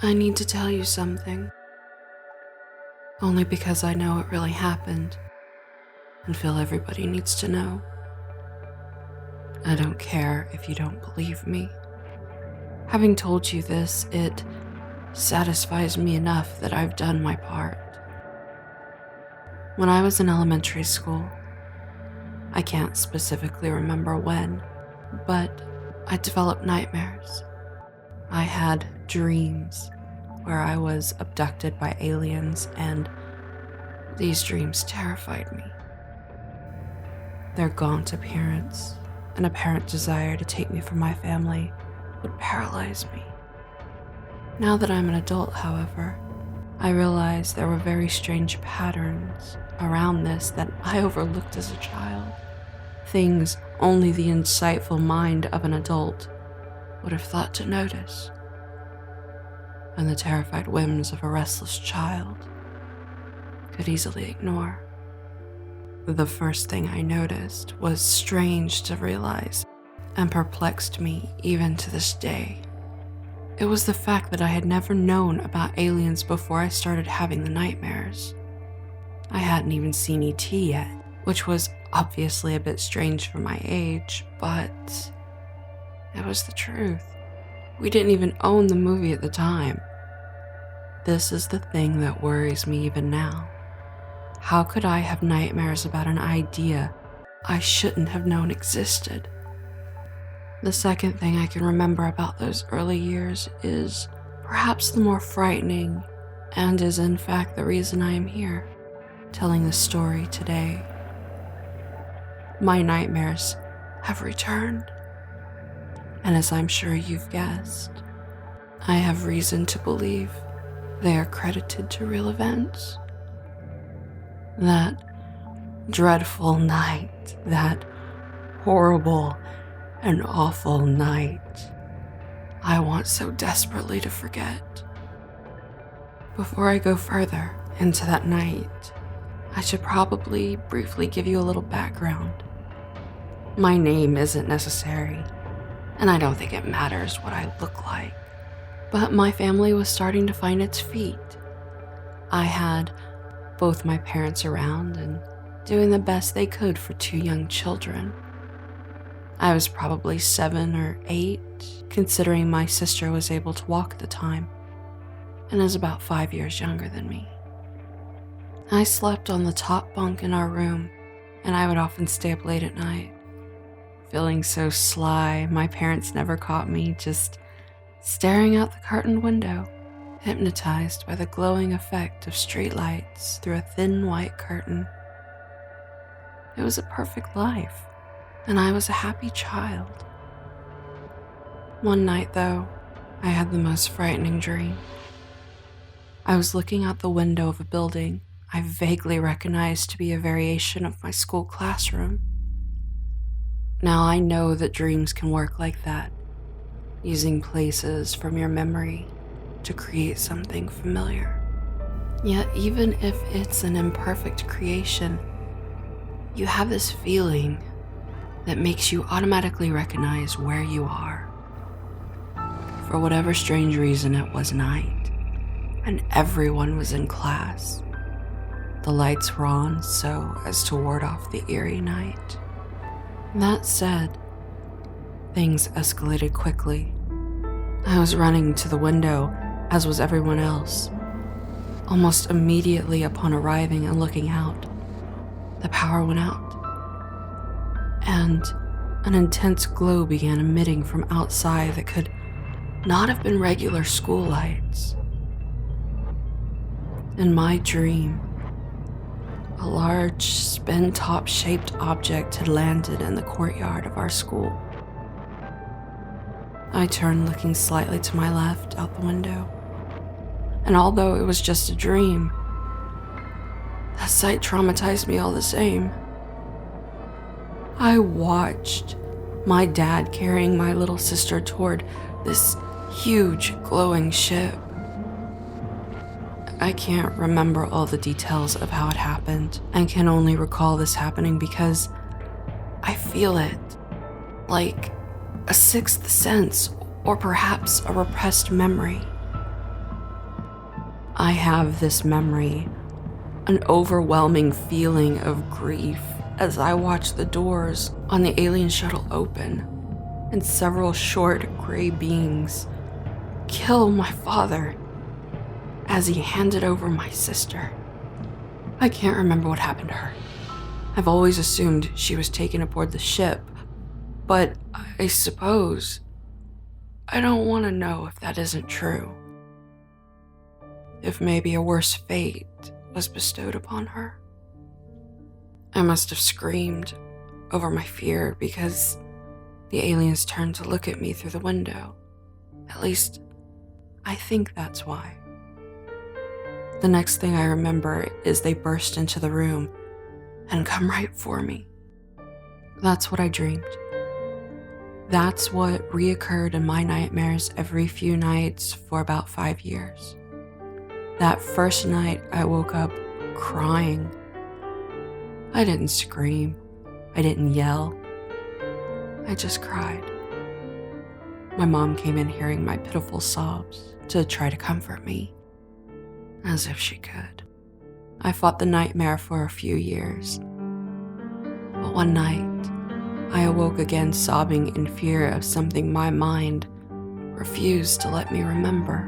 I need to tell you something, only because I know it really happened and feel everybody needs to know. I don't care if you don't believe me. Having told you this, it satisfies me enough that I've done my part. When I was in elementary school, I can't specifically remember when, but I developed nightmares. I had dreams where I was abducted by aliens, and these dreams terrified me. Their gaunt appearance and apparent desire to take me from my family would paralyze me. Now that I'm an adult, however, I realize there were very strange patterns around this that I overlooked as a child. Things only the insightful mind of an adult would have thought to notice, and the terrified whims of a restless child could easily ignore. The first thing I noticed was strange to realize and perplexed me even to this day. It was the fact that I had never known about aliens before I started having the nightmares. I hadn't even seen E.T. yet, which was obviously a bit strange for my age, but it was the truth. We didn't even own the movie at the time. This is the thing that worries me even now. How could I have nightmares about an idea I shouldn't have known existed? The second thing I can remember about those early years is perhaps the more frightening, and is in fact the reason I am here, telling this story today. My nightmares have returned, and as I'm sure you've guessed, I have reason to believe they are credited to real events. That dreadful night, that horrible and awful night, I want so desperately to forget. Before I go further into that night, I should probably briefly give you a little background. My name isn't necessary, and I don't think it matters what I look like, but my family was starting to find its feet. I had both my parents around and doing the best they could for two young children. I was probably 7 or 8, considering my sister was able to walk at the time, and is about 5 years younger than me. I slept on the top bunk in our room, and I would often stay up late at night. Feeling so sly, my parents never caught me, just staring out the curtained window, hypnotized by the glowing effect of streetlights through a thin white curtain. It was a perfect life, and I was a happy child. One night, though, I had the most frightening dream. I was looking out the window of a building I vaguely recognized to be a variation of my school classroom. Now I know that dreams can work like that, using places from your memory to create something familiar. Yet even if it's an imperfect creation, you have this feeling that makes you automatically recognize where you are. For whatever strange reason, it was night, and everyone was in class. The lights were on so as to ward off the eerie night. That said, things escalated quickly. I was running to the window, as was everyone else. Almost immediately upon arriving and looking out, the power went out, and an intense glow began emitting from outside that could not have been regular school lights. In my dream, a large spin-top shaped object had landed in the courtyard of our school. I turned, looking slightly to my left out the window, and although it was just a dream, that sight traumatized me all the same. I watched my dad carrying my little sister toward this huge glowing ship. I can't remember all the details of how it happened, and can only recall this happening because I feel it, like a sixth sense, or perhaps a repressed memory. I have this memory, an overwhelming feeling of grief as I watch the doors on the alien shuttle open and several short gray beings kill my father as he handed over my sister. I can't remember what happened to her. I've always assumed she was taken aboard the ship, but I suppose I don't want to know if that isn't true. If maybe a worse fate was bestowed upon her. I must have screamed over my fear because the aliens turned to look at me through the window. At least, I think that's why. The next thing I remember is they burst into the room and come right for me. That's what I dreamed. That's what reoccurred in my nightmares every few nights for about 5 years. That first night, I woke up crying. I didn't scream. I didn't yell. I just cried. My mom came in hearing my pitiful sobs to try to comfort me, as if she could. I fought the nightmare for a few years. But one night, I awoke again sobbing in fear of something my mind refused to let me remember.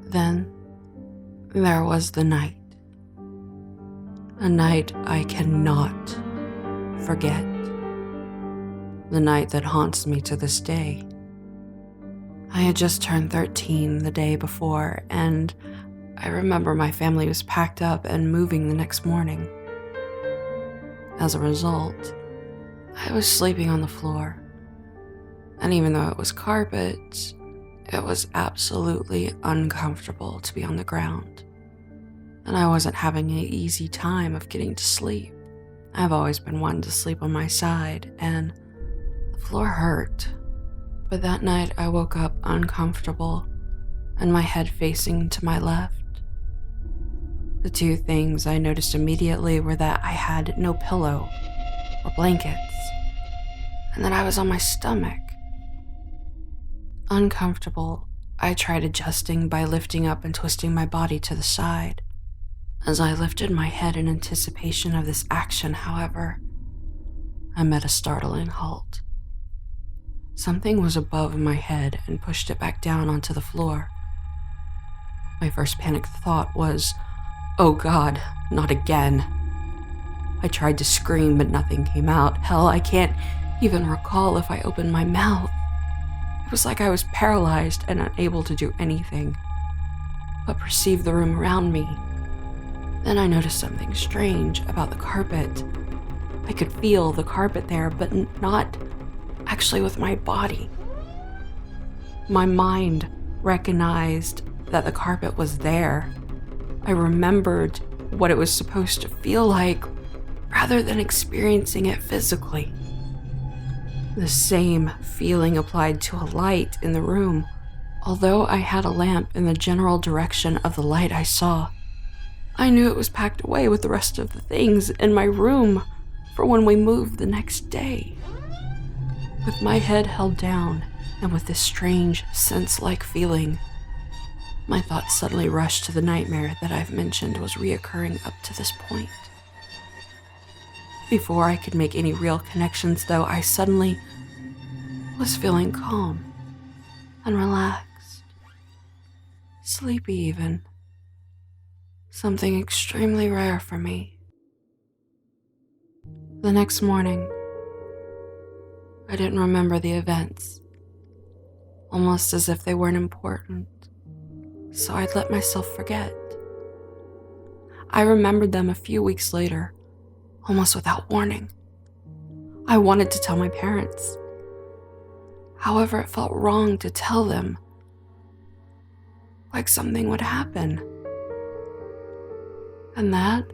Then, there was the night. A night I cannot forget. The night that haunts me to this day. I had just turned 13 the day before, and I remember my family was packed up and moving the next morning. As a result, I was sleeping on the floor, and even though it was carpet, it was absolutely uncomfortable to be on the ground, and I wasn't having an easy time of getting to sleep. I've always been one to sleep on my side, and the floor hurt. But that night I woke up uncomfortable and my head facing to my left. The two things I noticed immediately were that I had no pillow or blankets, and that I was on my stomach. Uncomfortable, I tried adjusting by lifting up and twisting my body to the side. As I lifted my head in anticipation of this action, however, I met a startling halt. Something was above my head and pushed it back down onto the floor. My first panicked thought was, "Oh God, not again." I tried to scream, but nothing came out. Hell, I can't even recall if I opened my mouth. It was like I was paralyzed and unable to do anything but perceive the room around me. Then I noticed something strange about the carpet. I could feel the carpet there, but not actually with my body. My mind recognized that the carpet was there. I remembered what it was supposed to feel like rather than experiencing it physically. The same feeling applied to a light in the room. Although I had a lamp in the general direction of the light I saw, I knew it was packed away with the rest of the things in my room for when we moved the next day. With my head held down and with this strange sense-like feeling, my thoughts suddenly rushed to the nightmare that I've mentioned was reoccurring up to this point. Before I could make any real connections, though, I suddenly was feeling calm and relaxed, sleepy even. Something extremely rare for me. The next morning, I didn't remember the events, almost as if they weren't important, so I'd let myself forget. I remembered them a few weeks later, almost without warning. I wanted to tell my parents. However, it felt wrong to tell them, like something would happen. And that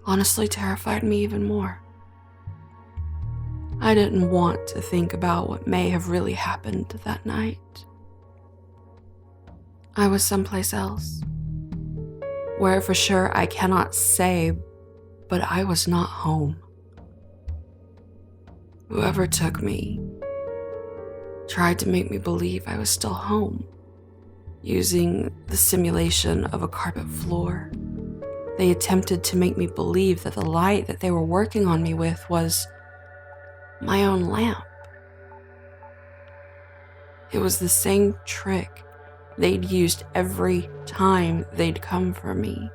honestly terrified me even more. I didn't want to think about what may have really happened that night. I was someplace else, where for sure I cannot say, but I was not home. Whoever took me tried to make me believe I was still home, using the simulation of a carpet floor. They attempted to make me believe that the light that they were working on me with was my own lamp. It was the same trick they'd used every time they'd come for me,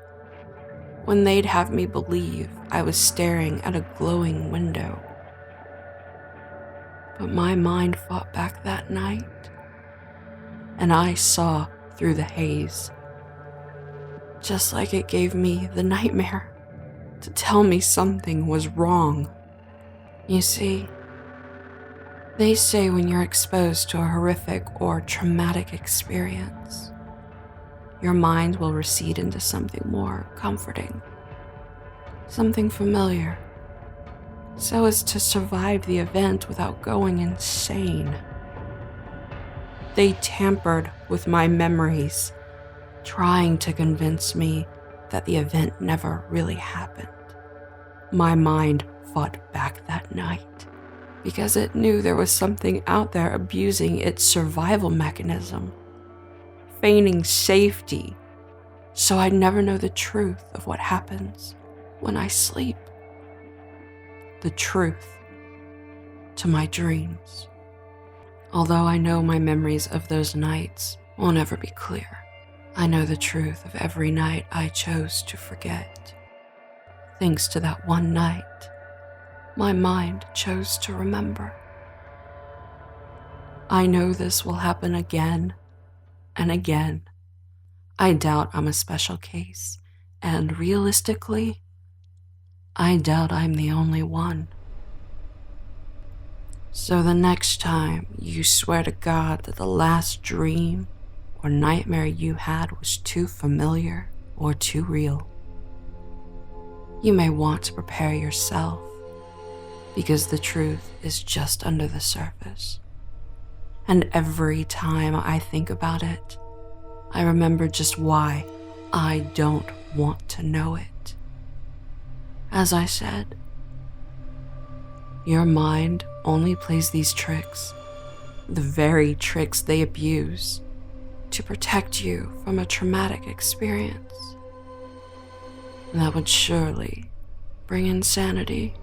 when they'd have me believe I was staring at a glowing window. But my mind fought back that night, and I saw through the haze, just like it gave me the nightmare to tell me something was wrong. You see, they say when you're exposed to a horrific or traumatic experience, your mind will recede into something more comforting, something familiar, so as to survive the event without going insane. They tampered with my memories, trying to convince me that the event never really happened. My mind fought back that night because it knew there was something out there abusing its survival mechanism, feigning safety, so I'd never know the truth of what happens when I sleep. The truth to my dreams. Although I know my memories of those nights will never be clear, I know the truth of every night I chose to forget. Thanks to that one night, my mind chose to remember. I know this will happen again and again. I doubt I'm a special case, and realistically, I doubt I'm the only one. So the next time you swear to God that the last dream or nightmare you had was too familiar or too real, you may want to prepare yourself, because the truth is just under the surface. And every time I think about it, I remember just why I don't want to know it. As I said, your mind only plays these tricks, the very tricks they abuse, to protect you from a traumatic experience that would surely bring insanity.